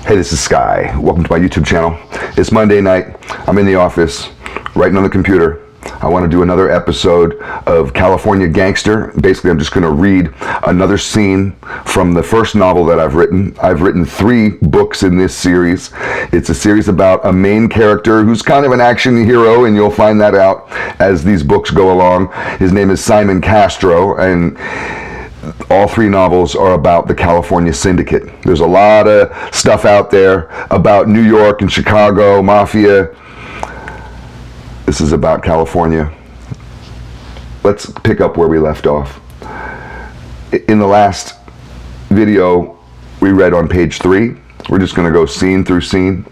Hey, this is Sky. Welcome to my YouTube channel. It's Monday night. I'm in the office, writing on the computer. I want to do another episode of California Gangster. Basically, I'm just going to read another scene from the first novel that I've written. I've written 3 books in this series. It's a series about a main character who's kind of an action hero, and you'll find that out as these books go along. His name is Simon Castro, and all 3 novels are about the California Syndicate. There's a lot of stuff out there about New York and Chicago, mafia. This is about California. Let's pick up where we left off. In the last video, we read on page 3. We're just going to go scene through scene.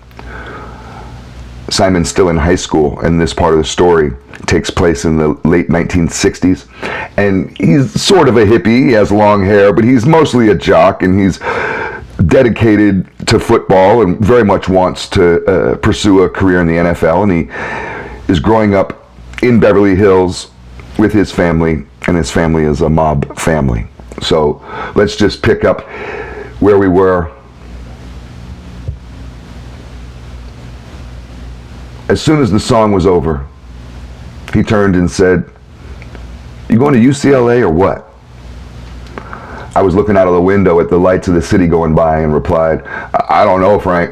Simon's still in high school, and this part of the story takes place in the late 1960s. And he's sort of a hippie. He has long hair, but he's mostly a jock, and he's dedicated to football and very much wants to pursue a career in the NFL. And he is growing up in Beverly Hills with his family, and his family is a mob family. So let's just pick up where we were. As soon as the song was over, he turned and said, "You going to UCLA or what?" I was looking out of the window at the lights of the city going by and replied, "I don't know, Frank.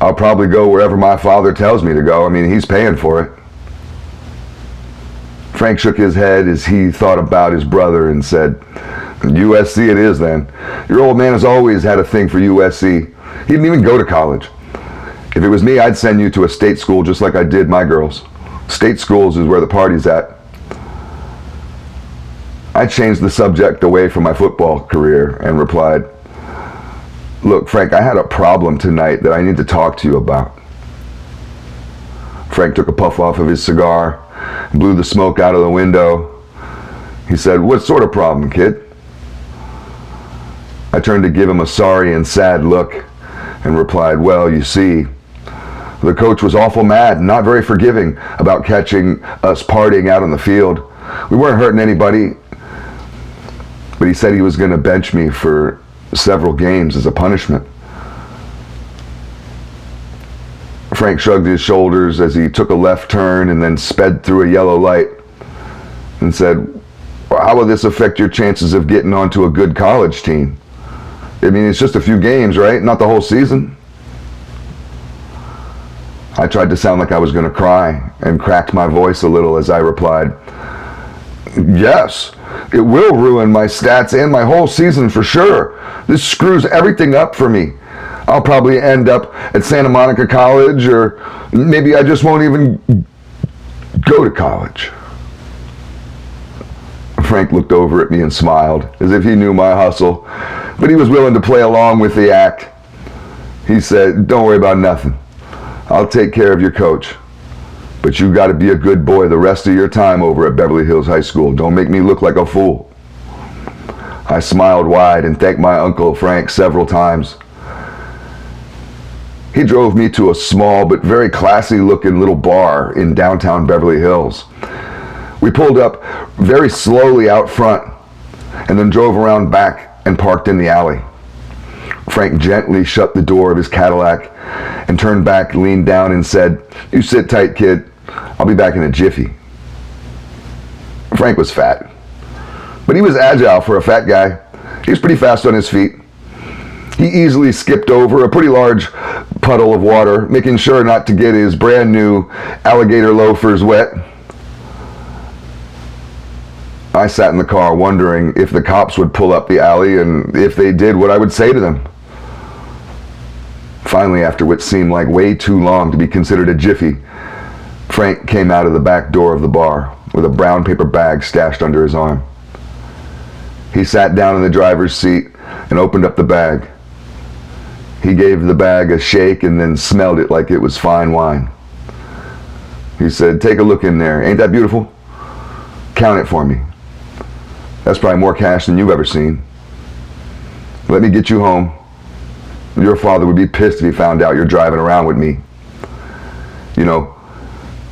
I'll probably go wherever my father tells me to go. I mean, he's paying for it." Frank shook his head as he thought about his brother and said, "USC it is then. Your old man has always had a thing for USC. He didn't even go to college. If it was me, I'd send you to a state school just like I did my girls. State schools is where the party's at." I changed the subject away from my football career and replied, "Look, Frank, I had a problem tonight that I need to talk to you about." Frank took a puff off of his cigar, blew the smoke out of the window. He said, "What sort of problem, kid?" I turned to give him a sorry and sad look and replied, "Well, you see, the coach was awful mad and not very forgiving about catching us partying out on the field. We weren't hurting anybody, but he said he was going to bench me for several games as a punishment." Frank shrugged his shoulders as he took a left turn and then sped through a yellow light and said, "Well, how will this affect your chances of getting onto a good college team? I mean, it's just a few games, right? Not the whole season." I tried to sound like I was going to cry and cracked my voice a little as I replied, "Yes, it will ruin my stats and my whole season for sure. This screws everything up for me. I'll probably end up at Santa Monica College, or maybe I just won't even go to college." Frank looked over at me and smiled, as if he knew my hustle, but he was willing to play along with the act. He said, "Don't worry about nothing. I'll take care of your coach. But you got to be a good boy the rest of your time over at Beverly Hills High School. Don't make me look like a fool." I smiled wide and thanked my Uncle Frank several times. He drove me to a small but very classy looking little bar in downtown Beverly Hills. We pulled up very slowly out front and then drove around back and parked in the alley. Frank gently shut the door of his Cadillac and turned back, leaned down and said, "You sit tight, kid. I'll be back in a jiffy." Frank was fat, but he was agile for a fat guy. He was pretty fast on his feet. He easily skipped over a pretty large puddle of water, making sure not to get his brand new alligator loafers wet. I sat in the car wondering if the cops would pull up the alley, and if they did, what I would say to them. Finally, after what seemed like way too long to be considered a jiffy, Frank came out of the back door of the bar with a brown paper bag stashed under his arm. He sat down in the driver's seat and opened up the bag. He gave the bag a shake and then smelled it like it was fine wine. He said, "Take a look in there. Ain't that beautiful? Count it for me. That's probably more cash than you've ever seen. Let me get you home. Your father would be pissed if he found out you're driving around with me. You know,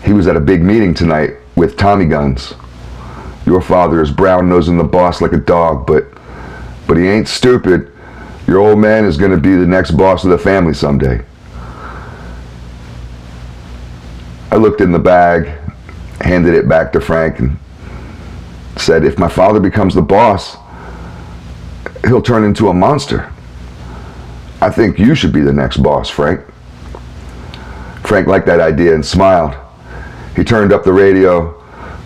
he was at a big meeting tonight with Tommy guns. Your father is brown-nosing the boss like a dog, but he ain't stupid. Your old man is going to be the next boss of the family someday. I looked in the bag, handed it back to Frank, and said, if my father becomes the boss, he'll turn into a monster. I think you should be the next boss, Frank. Frank liked that idea and smiled. He turned up the radio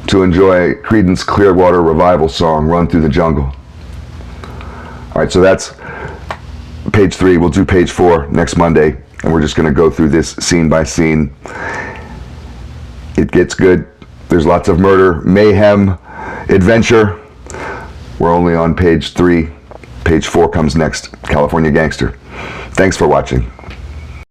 to enjoy Creedence Clearwater Revival song, Run Through the Jungle. All right, so that's page 3. We'll do page 4 next Monday, and we're just going to go through this scene by scene. It gets good. There's lots of murder, mayhem, adventure. We're only on page 3. Page 4 comes next, California Gangster. Thanks for watching.